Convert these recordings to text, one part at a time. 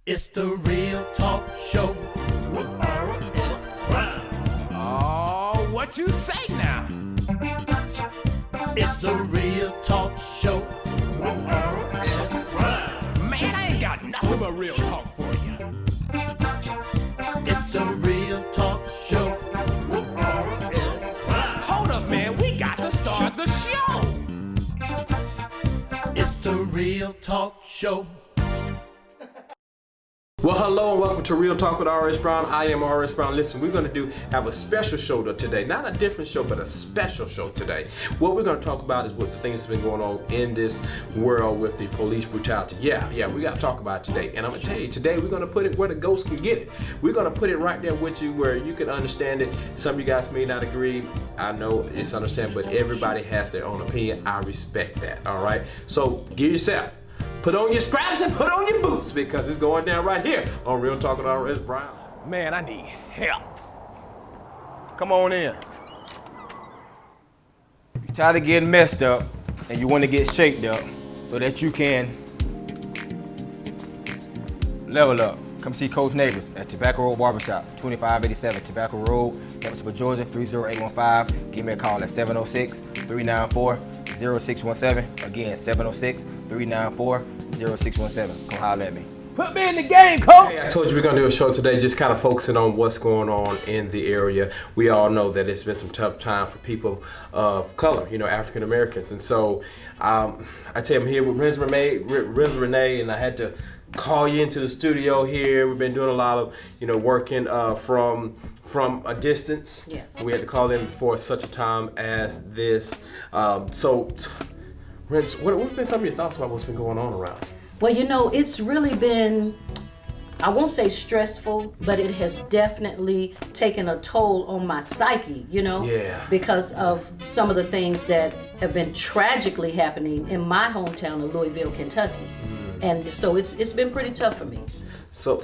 It's the Real Talk Show with R.S. Brown. Oh, what you say now? It's the Real Talk Show with R.S. Brown. Man, I ain't got nothing but real talk for you. It's the Real Talk Show with R.S. Brown. Hold up, man, we got to start the show. It's the Real Talk Show. Well, hello and welcome to Real Talk with R.S. Brown. I am R.S. Brown. Listen, we're going to have a special show today. Not a different show, but a special show today. What we're going to talk about is what the things that have been going on in this world with the police brutality. Yeah, we got to talk about it today. And I'm going to tell you, today we're going to put it where the ghosts can get it. We're going to put it right there with you where you can understand it. Some of you guys may not agree. I know it's understandable, but everybody has their own opinion. I respect that, all right? So give yourself. Put on your straps and put on your boots because it's going down right here on Real Talk with R.S. Brown. Man, I need help. Come on in. You're tired of getting messed up and you want to get shaped up so that you can level up. Come see Coach Neighbors at Tobacco Road Barbershop, 2587 Tobacco Road, Evansville, Georgia, 30815. Give me a call at 706-394-0617. Again, 706-394-0617. Come holler at me. Put me in the game, coach. Hey, I told you we're going to do a show today just kind of focusing on what's going on in the area. We all know that it's been some tough time for people of color, African Americans. And so I tell you, I'm here with Renz Renee, and I had to call you into the studio here. We've been doing a lot of, working from a distance. Yes. We had to call in for such a time as this. So, Renz, what have been some of your thoughts about what's been going on around? Well, it's really been, I won't say stressful, but it has definitely taken a toll on my psyche, Yeah. because of some of the things that have been tragically happening in my hometown of Louisville, Kentucky. And so it's been pretty tough for me. So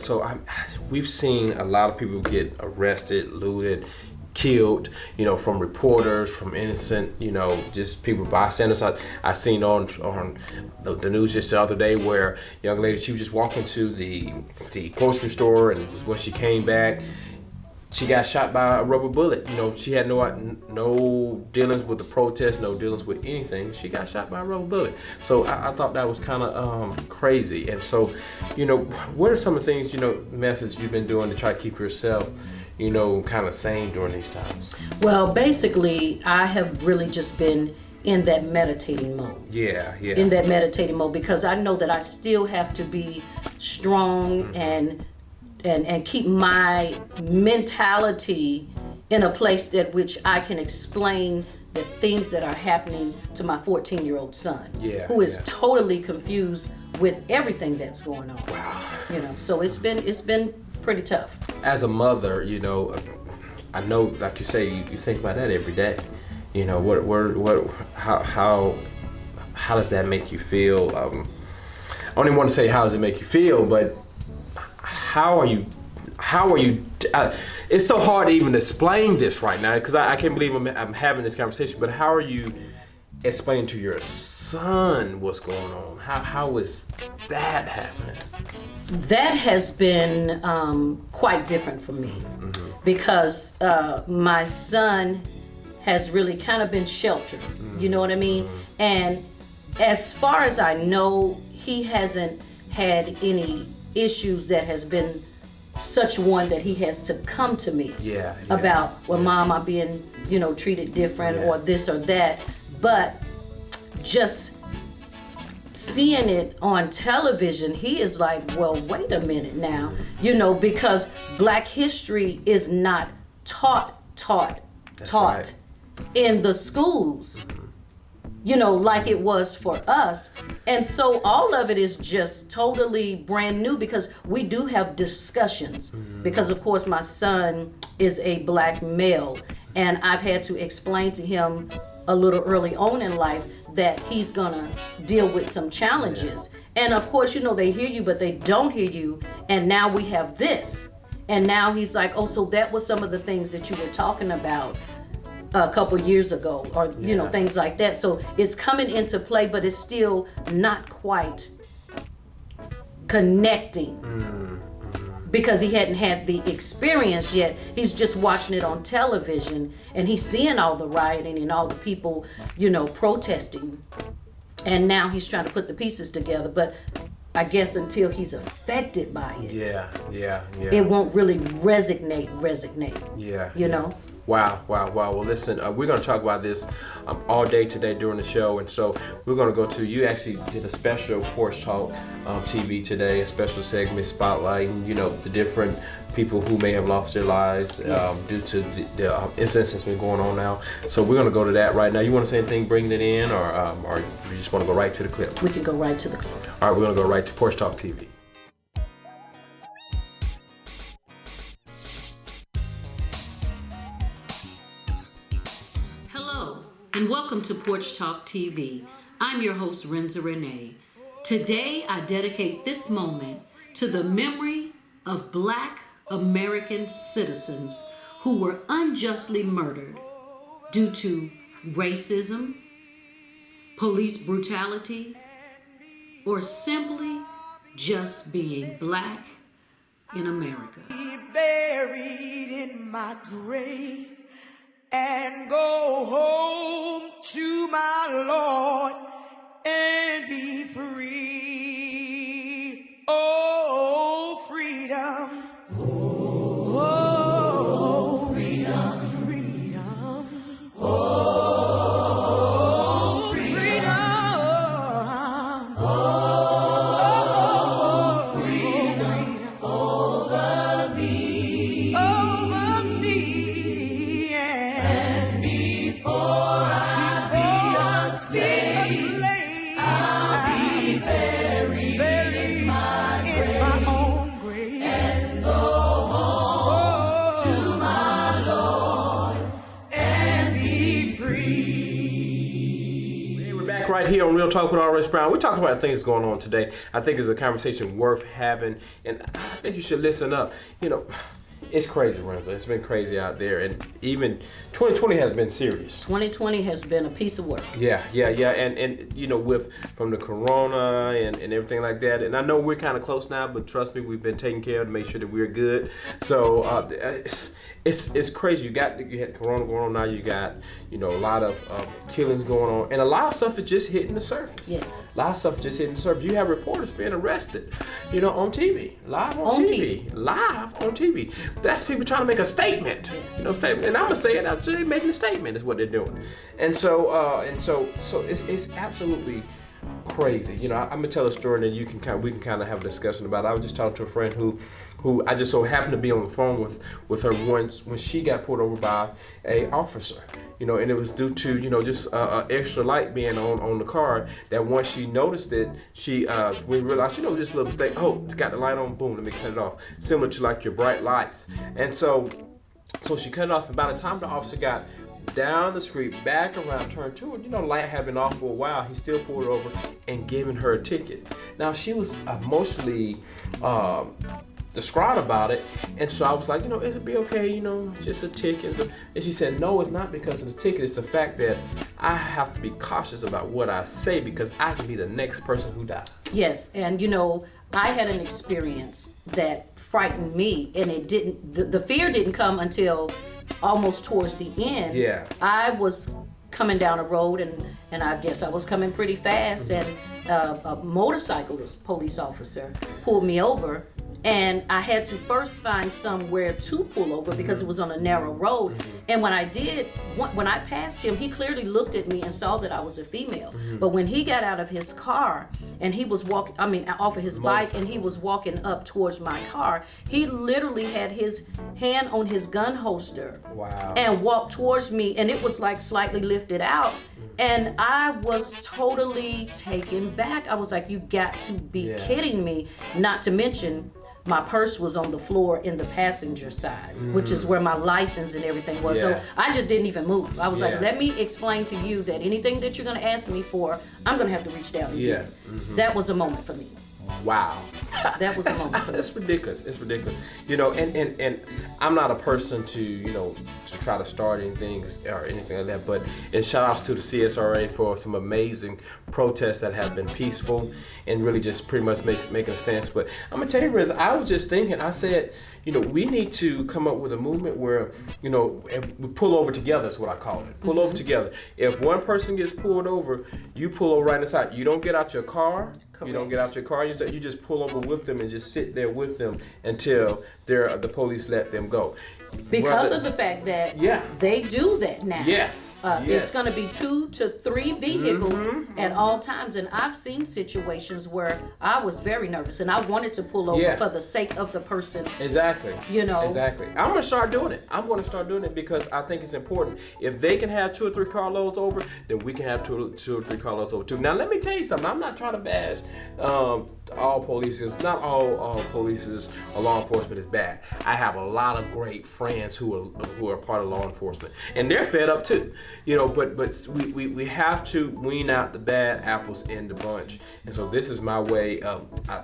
we've seen a lot of people get arrested, looted, killed, from reporters, from innocent, just people, bystanders. I seen on the news just the other day where a young lady, she was just walking to the grocery store, and when she came back, she got shot by a rubber bullet. She had no dealings with the protest, no dealings with anything. She got shot by a rubber bullet. So I thought that was kind of crazy. And so, what are some of the things, methods you've been doing to try to keep yourself, kind of sane during these times? Well, basically, I have really just been in that meditating mode. Yeah. In that meditating mode, because I know that I still have to be strong and keep my mentality in a place that which I can explain the things that are happening to my 14-year-old son, who is totally confused with everything that's going on. Wow. So it's been pretty tough. As a mother, I know, like you say, you think about that every day. How does that make you feel? I don't even want to say how does it make you feel, but how are you, it's so hard to even explain this right now, because I can't believe I'm having this conversation, but how are you explaining to your son what's going on? How is that happening? That has been quite different for me, because my son has really kind of been sheltered, you know what I mean? And as far as I know, he hasn't had any issues that has been such one that he has to come to me about, well, Mom, I'm being, treated different or this or that. But just seeing it on television, he is like, well, wait a minute now, because Black history is not taught Right. in the schools, like it was for us. And so all of it is just totally brand new, because we do have discussions, because of course my son is a Black male, and I've had to explain to him a little early on in life that he's gonna deal with some challenges. And of course, they hear you, but they don't hear you. And now we have this. And now he's like, oh, so that was some of the things that you were talking about a couple years ago, or things like that. So it's coming into play, but it's still not quite connecting because he hadn't had the experience yet. He's just watching it on television, and he's seeing all the rioting and all the people, protesting. And now he's trying to put the pieces together. But I guess until he's affected by it, it won't really resonate. Yeah. Wow. Well, listen, we're going to talk about this all day today during the show. And so we're going to go to, you actually did a special Porch Talk TV today, a special segment spotlighting, the different people who may have lost their lives due to the incidents that's been going on now. So we're going to go to that right now. You want to say anything, bringing it in, or you just want to go right to the clip? We can go right to the clip. All right, we're going to go right to Porch Talk TV. And welcome to Porch Talk TV. I'm your host, Renza Renee. Today, I dedicate this moment to the memory of Black American citizens who were unjustly murdered due to racism, police brutality, or simply just being Black in America. Be buried in my grave and go home to my Lord and be free. Oh, freedom. Oh, freedom. Freedom. Oh, freedom. Oh, freedom over me. Over me. Right here on Real Talk with R.S. Brown. We're talking about things going on today. I think it's a conversation worth having, and I think you should listen up. It's crazy, Renzo. It's been crazy out there, and even 2020 has been serious. 2020 has been a piece of work. Yeah, and with from the corona and everything like that, and I know we're kind of close now, but trust me, we've been taking care of to make sure that we're good. So it's crazy. You had corona going on now. You got a lot of killings going on, and a lot of stuff is just hitting the surface. Yes. A lot of stuff just hitting the surface. You have reporters being arrested, on TV, live on TV. That's people trying to make a statement. Yes. Statement. And I'm gonna say it. They're making a statement. Is what they're doing. And so it's absolutely crazy. I'm gonna tell a story, and then we can kind of have a discussion about it. I was just talking to a friend who I just so happened to be on the phone with her once when she got pulled over by a officer. And it was due to just extra light being on the car. That once she noticed it, we realized this little mistake. Oh, it's got the light on. Boom, let me cut it off. Similar to like your bright lights. And so she cut it off. And by the time the officer got down the street, back around, turn two, light had been off for a while. He still pulled her over and giving her a ticket. Now she was emotionally distraught about it, and so I was like, is it be okay, just a ticket? And she said, no, it's not because of the ticket. It's the fact that I have to be cautious about what I say because I can be the next person who dies. Yes, and I had an experience that frightened me, and it didn't. The fear didn't come until almost towards the end. Yeah. I was coming down a road, and I guess I was coming pretty fast, and a motorcyclist police officer pulled me over. And I had to first find somewhere to pull over because it was on a narrow road. And when I did, when I passed him, he clearly looked at me and saw that I was a female. But when he got out of his car and he was off of his bike, and he was walking up towards my car, he literally had his hand on his gun holster. Wow. And walked towards me, and it was like slightly lifted out. And I was totally taken back. I was like, you got to be kidding me. Not to mention, my purse was on the floor in the passenger side, which is where my license and everything was. So I just didn't even move. I was like, let me explain to you that anything that you're going to ask me for, I'm going to have to reach down to you. That was a moment for me. wow. That was a moment for me. It's ridiculous. It's ridiculous. You know, and I'm not a person to, you know, to try to start anything or anything like that, but and shout outs to the CSRA for some amazing protests that have been peaceful and really just pretty much making a stance. But I'm gonna tell you, Riz, I was just thinking, I said, you know, we need to come up with a movement where, you know, if we pull over together is what I call it. Pull over together. If one person gets pulled over, you pull over right inside. You don't get out your car. You don't get out your car. You just pull over with them and just sit there with them until the police let them go. Because of the fact that they do that now. Yes. It's going to be 2 to 3 vehicles at all times. And I've seen situations where I was very nervous and I wanted to pull over for the sake of the person. Exactly. You know. Exactly. I'm going to start doing it. I'm going to start doing it because I think it's important. If they can have 2 or 3 carloads over, then we can have 2 or 3 carloads over too. Now, let me tell you something. I'm not trying to bash all police. Not all police or law enforcement is bad. I have a lot of great friends who are part of law enforcement, and they're fed up too, you know. But we have to wean out the bad apples in the bunch, and so this is my way of, I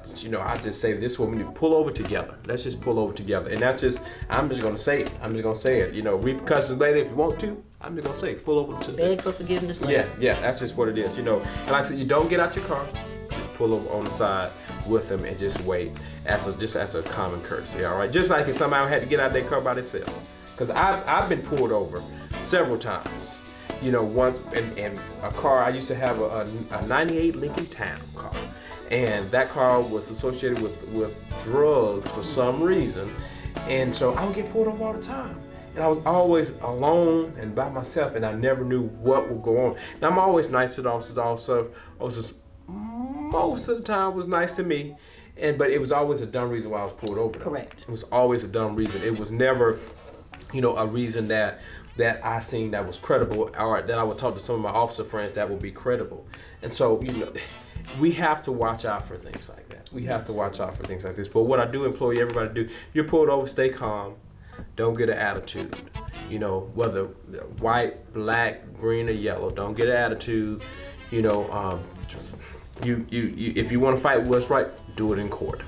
just say this: when we pull over together, let's just pull over together, and I'm just gonna say it. You know, repercussions later if you want to. I'm just gonna say pull over to beg for forgiveness later. Yeah, that's just what it is. You know, and like I said, you don't get out your car, just pull over on the side with them and just wait as a common courtesy. All right, just like if somebody had to get out their car by themselves, because I've been pulled over several times. You know, once in a car, I used to have a 98 Lincoln Town car, and that car was associated with drugs for some reason, and so I would get pulled over all the time. And I was always alone and by myself, and I never knew what would go on. And I'm always nice to the officers. Also, most of the time was nice to me, but it was always a dumb reason why I was pulled over. Correct. It was always a dumb reason. It was never, you know, a reason that I seen that was credible, or that I would talk to some of my officer friends that would be credible. And so, you know, we have to watch out for things like that. We have to watch out for things like this. But what I do employ everybody to do: you're pulled over, stay calm. Don't get an attitude. You know, whether white, black, green, or yellow, don't get an attitude. You know, you if you want to fight what's right, do it in court.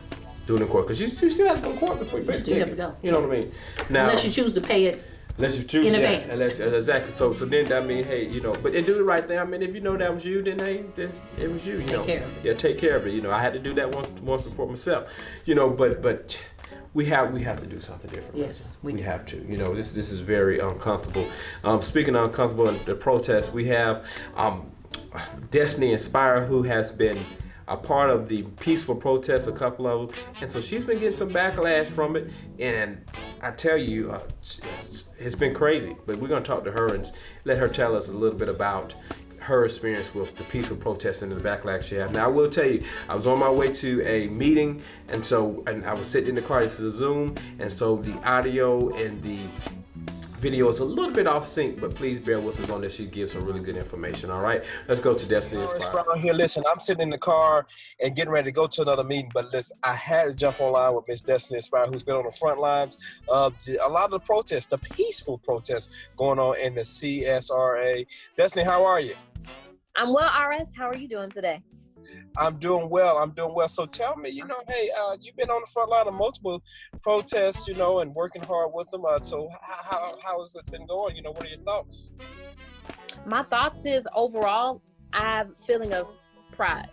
Do it in court, because you still have to go to court before you pay the still have to ticket. go. You know what I mean? Now, unless you choose to pay it. Unless you choose in advance. Exactly. So then I mean, hey, you know, but do the right thing. I mean, if you know that was you, then then it was you. Take care of it. Yeah, take care of it. You know, I had to do that once before myself. You know, but we have to do something different. Yes, we have to. You know, this is very uncomfortable. Speaking of uncomfortable and the protests, we have Destiny Inspire, who has been a part of the peaceful protests, a couple of them, and so she's been getting some backlash from it. And I tell you, it's been crazy. But we're gonna talk to her and let her tell us a little bit about her experience with the peaceful protests and the backlash she had. Now, I will tell you, I was on my way to a meeting, and I was sitting in the car. This is a Zoom, and so the audio and the video is a little bit off sync, but please bear with us on this. She gives some really good information. All right, let's go to Destiny Inspire. Here, listen, I'm sitting in the car and getting ready to go to another meeting, but listen, I had to jump online with Miss Destiny Inspire, who's been on the front lines of a lot of the protests, the peaceful protests going on in the CSRA. Destiny, how are you? I'm well, RS. How are you doing today? I'm doing well. So tell me, you know, hey, you've been on the front line of multiple protests, you know, and working hard with them. So how has it been going? You know, what are your thoughts? My thoughts is overall, I have a feeling of pride.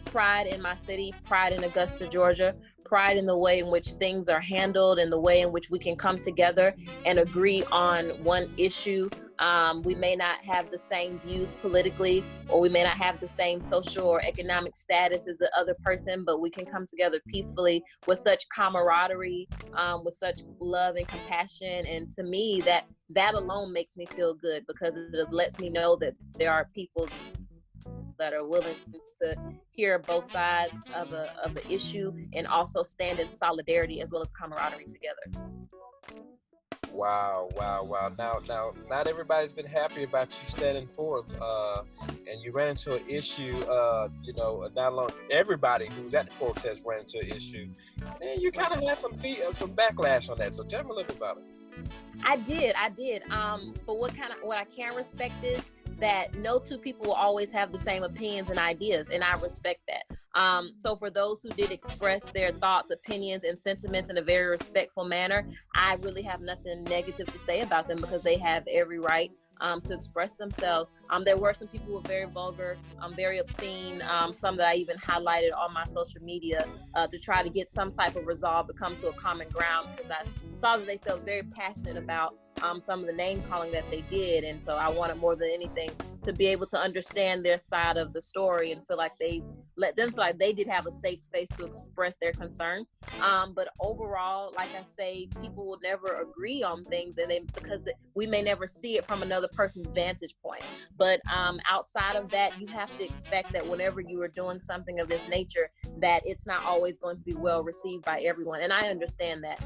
Pride in my city, pride in Augusta, Georgia, pride in the way in which things are handled and the way in which we can come together and agree on one issue. We may not have the same views politically, or we may not have the same social or economic status as the other person, but we can come together peacefully with such camaraderie, with such love and compassion. And to me, that alone makes me feel good, because it lets me know that there are people that are willing to hear both sides of the issue and also stand in solidarity as well as camaraderie together. Wow. Now, not everybody's been happy about you standing forth, and you ran into an issue, you know, not long, everybody who was at the protest ran into an issue, and you kind of had some backlash on that. So tell me a little bit about it. I did. But what I can respect is that no two people will always have the same opinions and ideas, and I respect that. So for those who did express their thoughts, opinions, and sentiments in a very respectful manner, I really have nothing negative to say about them because they have every right to express themselves. There were some people who were very vulgar, very obscene, some that I even highlighted on my social media to try to get some type of resolve to come to a common ground, because I saw that they felt very passionate about some of the name calling that they did. And so I wanted more than anything to be able to understand their side of the story and feel like they let them feel like they did have a safe space to express their concern. But overall, like I say, people will never agree on things, and because we may never see it from another person's vantage point. But outside of that, you have to expect that whenever you are doing something of this nature, that it's not always going to be well received by everyone. And I understand that.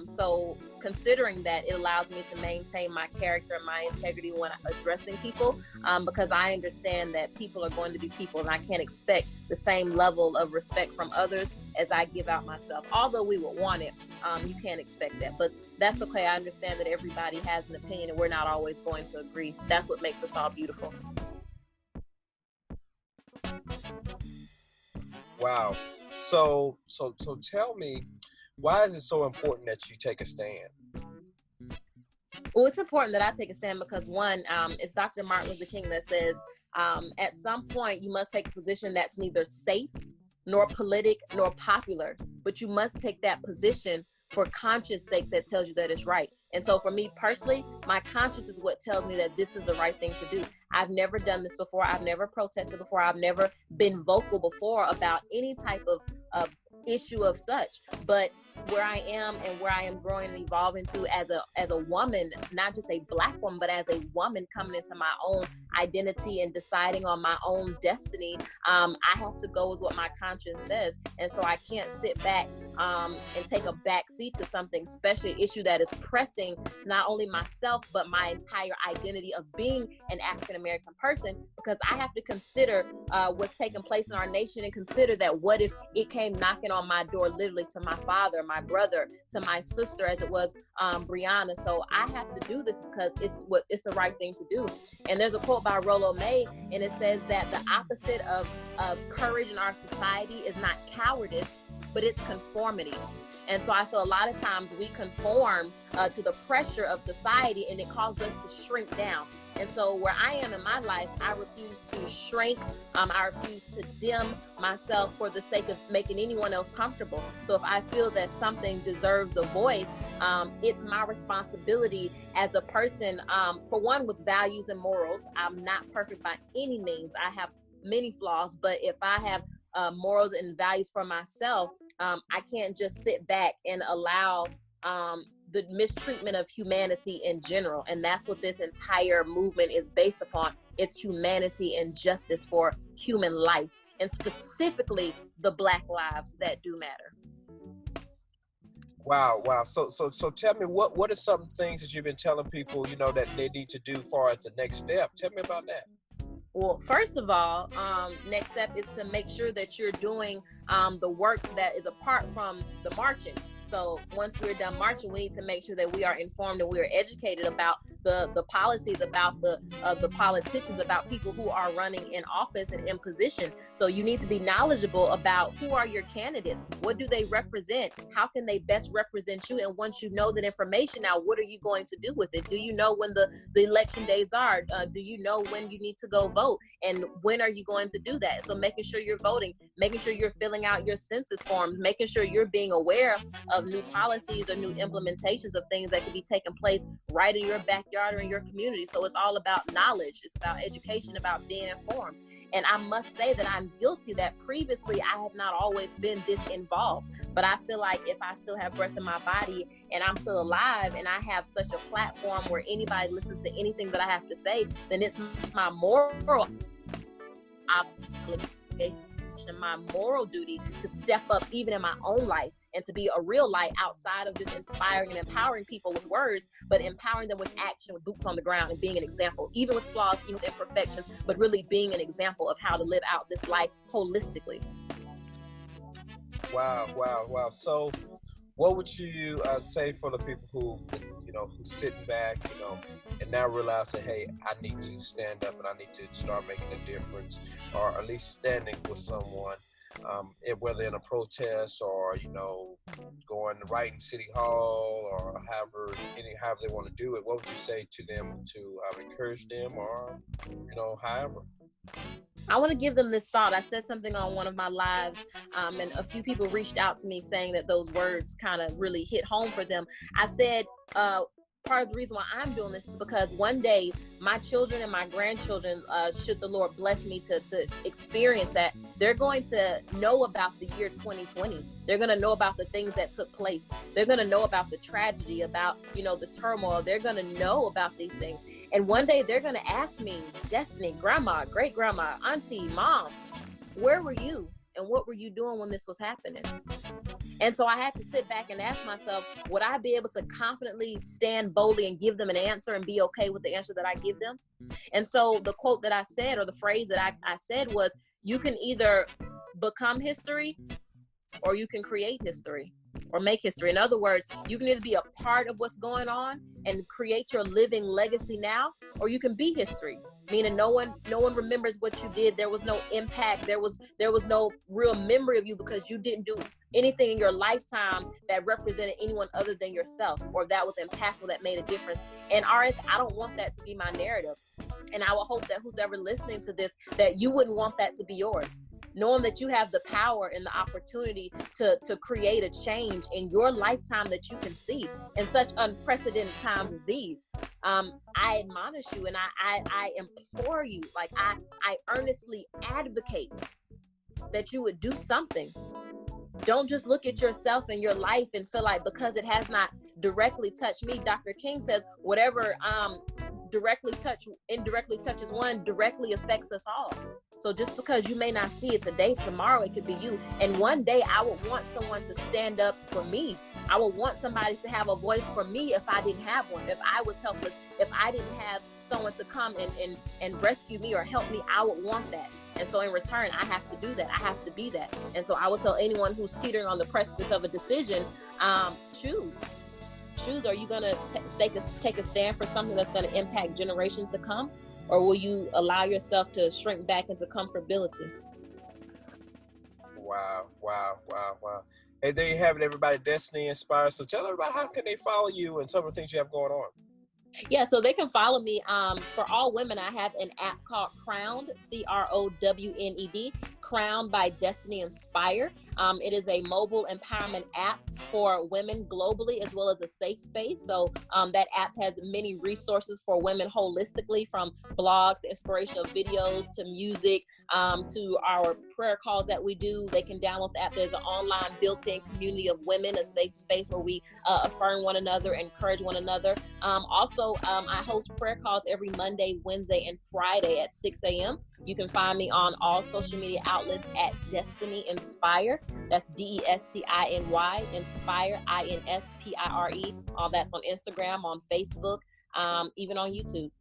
So considering that, it allows me to maintain my character and my integrity when addressing people, because I understand that people are going to be people, and I can't expect the same level of respect from others as I give out myself. Although we would want it, you can't expect that. But that's okay. I understand that everybody has an opinion, and we're not always going to agree. That's what makes us all beautiful. Wow. So tell me, why is it so important that you take a stand? Well, it's important that I take a stand because one, it's Dr. Martin Luther King that says, at some point you must take a position that's neither safe, nor politic, nor popular, but you must take that position for conscience sake that tells you that it's right. And so for me personally, my conscience is what tells me that this is the right thing to do. I've never done this before. I've never protested before. I've never been vocal before about any type of issue of such. But where I am and where I am growing and evolving to as a woman, not just a Black woman, but as a woman coming into my own identity and deciding on my own destiny, I have to go with what my conscience says. And so I can't sit back and take a back seat to something, especially an issue that is pressing to not only myself, but my entire identity of being an African-American person, because I have to consider what's taking place in our nation and consider that what if it came knocking on my door, literally to my father, my brother, to my sister, as it was Brianna. So I have to do this because it's the right thing to do. And there's a quote by Rollo May, and it says that the opposite of courage in our society is not cowardice, but it's conformity. And so I feel a lot of times we conform to the pressure of society, and it causes us to shrink down. And so where I am in my life, I refuse to shrink. I refuse to dim myself for the sake of making anyone else comfortable. So if I feel that something deserves a voice, it's my responsibility as a person, for one, with values and morals. I'm not perfect by any means. I have many flaws, but if I have morals and values for myself, I can't just sit back and allow the mistreatment of humanity in general. And that's what this entire movement is based upon. It's humanity and justice for human life, and specifically the Black lives that do matter. Wow. So tell me, what are some things that you've been telling people, that they need to do far as the next step? Tell me about that. Well, first of all, next step is to make sure that you're doing the work that is apart from the marching. So once we're done marching, we need to make sure that we are informed and we are educated about the policies, about the politicians, about people who are running in office and in position. So you need to be knowledgeable about who are your candidates, what do they represent, how can they best represent you, and once you know that information, now what are you going to do with it? Do you know when the election days are? Do you know when you need to go vote, and when are you going to do that? So making sure you're voting, making sure you're filling out your census forms, making sure you're being aware of new policies or new implementations of things that could be taking place right in your backyard or in your community. So it's all about knowledge. It's about education, about being informed. And I must say that I'm guilty that previously I have not always been this involved. But I feel like if I still have breath in my body and I'm still alive and I have such a platform where anybody listens to anything that I have to say, then it's my moral obligation, my moral duty to step up even in my own life and to be a real light outside of just inspiring and empowering people with words, but empowering them with action, with boots on the ground, and being an example, even with flaws, even with imperfections, but really being an example of how to live out this life holistically. Wow. So what would you say for the people who's sitting back, and now realizing, hey, I need to stand up and I need to start making a difference, or at least standing with someone? whether in a protest or, going to write in City Hall or however they want to do it, what would you say to them to encourage them or, however? I want to give them this thought. I said something on one of my lives, and a few people reached out to me saying that those words kind of really hit home for them. I said, part of the reason why I'm doing this is because one day my children and my grandchildren, should the Lord bless me to experience that, they're going to know about the year 2020. They're going to know about the things that took place. They're going to know about the tragedy, about, the turmoil. They're going to know about these things. And one day they're going to ask me, Destiny, grandma, great grandma, auntie, mom, where were you? And what were you doing when this was happening? And so I had to sit back and ask myself, would I be able to confidently stand boldly and give them an answer and be okay with the answer that I give them? And so the quote that I said, or the phrase that I said was, you can either become history or you can create history or make history. In other words, you can either be a part of what's going on and create your living legacy now, or you can be history. Meaning no one remembers what you did. There was no impact. There was no real memory of you because you didn't do anything in your lifetime that represented anyone other than yourself, or that was impactful, that made a difference. And RS, I don't want that to be my narrative. And I will hope that who's ever listening to this, that you wouldn't want that to be yours. Knowing that you have the power and the opportunity to create a change in your lifetime that you can see in such unprecedented times as these. I admonish you and I implore you, like I earnestly advocate that you would do something. Don't just look at yourself and your life and feel like because it has not directly touched me. Dr. King says whatever indirectly touches one directly affects us all. So just because you may not see it today, tomorrow it could be you. And one day I would want someone to stand up for me. I would want somebody to have a voice for me if I didn't have one, if I was helpless, if I didn't have someone to come and rescue me or help me, I would want that. And so in return, I have to do that. I have to be that. And so I would tell anyone who's teetering on the precipice of a decision, choose. Are you going to take a stand for something that's going to impact generations to come? Or will you allow yourself to shrink back into comfortability? Wow. Hey, there you have it, everybody. Destiny Inspires. So tell everybody, how can they follow you and some of the things you have going on? Yeah, so they can follow me. For all women, I have an app called Crowned, CROWNED, Crowned by Destiny Inspire. It is a mobile empowerment app for women globally, as well as a safe space. So that app has many resources for women holistically, from blogs, inspirational videos, to music, to our prayer calls that we do. They can download the app. There's an online built-in community of women, a safe space where we affirm one another, encourage one another. Also, I host prayer calls every Monday, Wednesday, and Friday at 6 a.m. You can find me on all social media outlets at Destiny Inspire. That's DESTINY, Inspire, INSPIRE. All that's on Instagram, on Facebook, even on YouTube.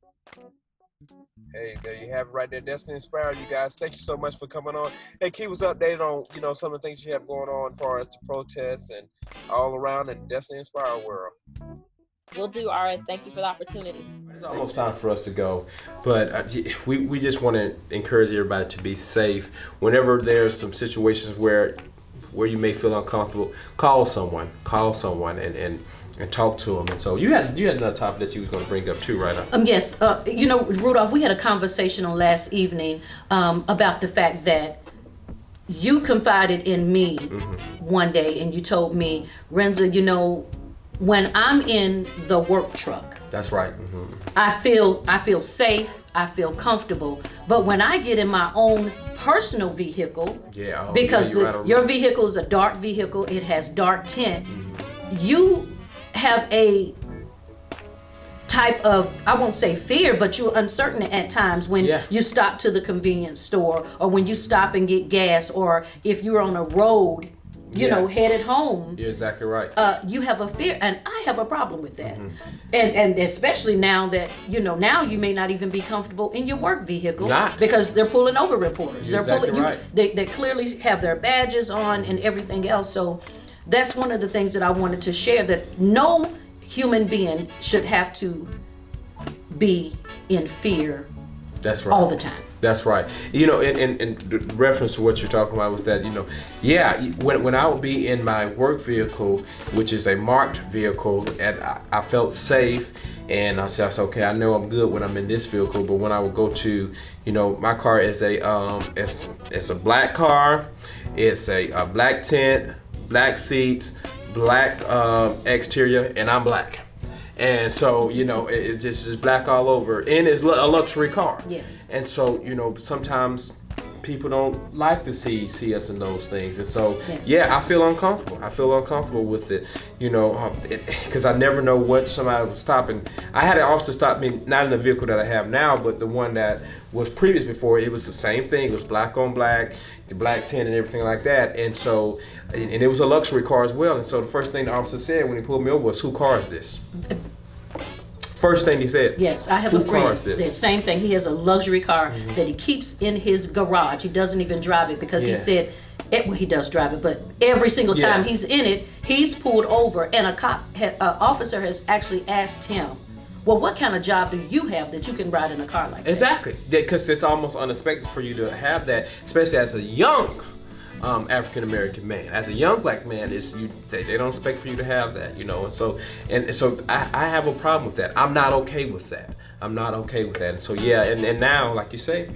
Hey, there you have it right there. Destiny Inspire, you guys. Thank you so much for coming on. Hey, keep us updated on, some of the things you have going on as far as the protests and all around in Destiny Inspire world. Will do, RS. Thank you for the opportunity. It's almost time for us to go, but we just want to encourage everybody to be safe. Whenever there's some situations where you may feel uncomfortable, call someone and talk to them. And so you had another topic that you was going to bring up too, right? Yes. Rudolph, we had a conversation on last evening about the fact that you confided in me one day, and you told me, Renza, when I'm in the work truck, that's right. I feel safe, I feel comfortable. But when I get in my own personal vehicle, because your vehicle is a dark vehicle, it has dark tint, you have a type of, I won't say fear, but you're uncertain at times when you stop to the convenience store, or when you stop and get gas, or if you're on a road headed home. You're exactly right. You have a fear, and I have a problem with that. And especially now that, now you may not even be comfortable in your work vehicle because they're pulling over reporters. You're exactly right. They clearly have their badges on and everything else. So that's one of the things that I wanted to share, that no human being should have to be in fear all the time. That's right. You know, in reference to what you're talking about was that, you know, yeah, when I would be in my work vehicle, which is a marked vehicle, and I felt safe, and I said, okay, I know I'm good when I'm in this vehicle, but when I would go to, you know, my car is it's a black car, it's a black tint, black seats, black exterior, and I'm black. And so, you know, it just is black all over. And it's a luxury car. Yes. And so, you know, sometimes people don't like to see us in those things. And so, Yes. yeah, I feel uncomfortable. I feel uncomfortable with it, you know, because I never know what somebody was stopping. I had an officer stop me, not in the vehicle that I have now, but the one that was previous before. It was the same thing. It was black on black, the black tint and everything like that. And so, and it was a luxury car as well. And so the first thing the officer said when he pulled me over was, "Whose car is this?" First thing he said. Yes, I have "Whose a friend. car is this?" The same thing. He has a luxury car that he keeps in his garage. He doesn't even drive it because he Yeah. said, well, he does drive it, but every single time Yeah. he's in it, he's pulled over, and a officer has actually asked him, "Well, what kind of job do you have that you can ride in a car like that?" Exactly, because it's almost unexpected for you to have that, especially as a young African American man. As a young black man, they don't expect for you to have that, you know. And so I have a problem with that. I'm not okay with that. I'm not okay with that. And so yeah, and now, like you say,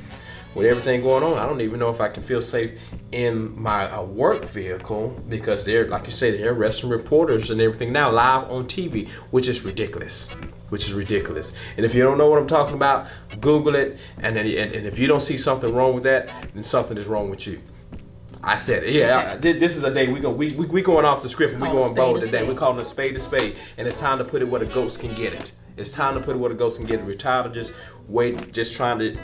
with everything going on, I don't even know if I can feel safe in my work vehicle, because they're, like you say, they're arresting reporters and everything now live on TV, which is ridiculous. And if you don't know what I'm talking about, Google it. And if you don't see something wrong with that, then something is wrong with you. I said it. Yeah, this is a day we going off the script and we going bold today. We're calling a spade, and it's time to put it where the ghosts can get it. It's time to put it where the ghosts can get it. We're tired of just trying to,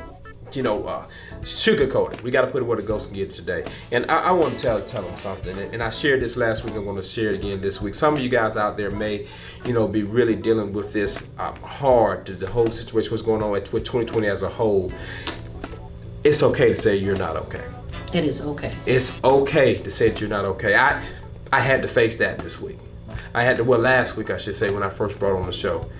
you know, sugarcoat it. We got to put it where the ghosts can get it today. And I want to tell them something. And I shared this last week. I'm going to share it again this week. Some of you guys out there may, you know, be really dealing with this hard. The whole situation, what's going on with 2020 as a whole. It's okay to say you're not okay. It is okay. It's okay to say that you're not okay. I had to face that this week. Last week I should say, when I first brought on the show.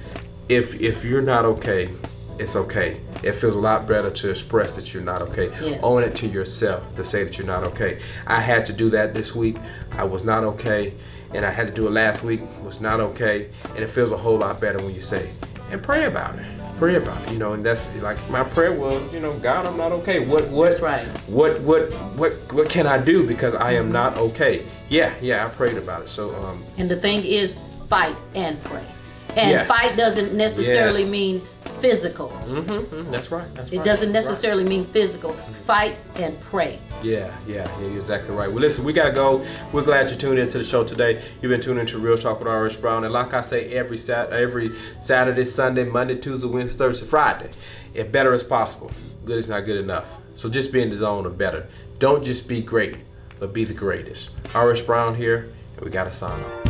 If you're not okay, it's okay. It feels a lot better to express that you're not okay. Yes. Own it to yourself to say that you're not okay. I had to do that this week. I was not okay, and I had to do it last week. Was not okay, and it feels a whole lot better when you say, and pray about it. Pray about it, you know, and that's like my prayer was, you know, God, I'm not okay. That's right. What can I do, because I am not okay? Yeah, I prayed about it. So And the thing is, fight and pray. And Yes. fight doesn't necessarily Yes. mean physical. that's right. It doesn't necessarily mean physical. Fight and pray. Yeah, you're exactly right. Well, listen, we gotta go. We're glad you tuned into the show today. You've been tuning into Real Talk with R.S. Brown, and like I say, every Saturday, Sunday, Monday, Tuesday, Wednesday, Thursday, Friday, if better is possible, good is not good enough. So just be in the zone of better. Don't just be great, but be the greatest. R.S. Brown here, and we gotta sign off.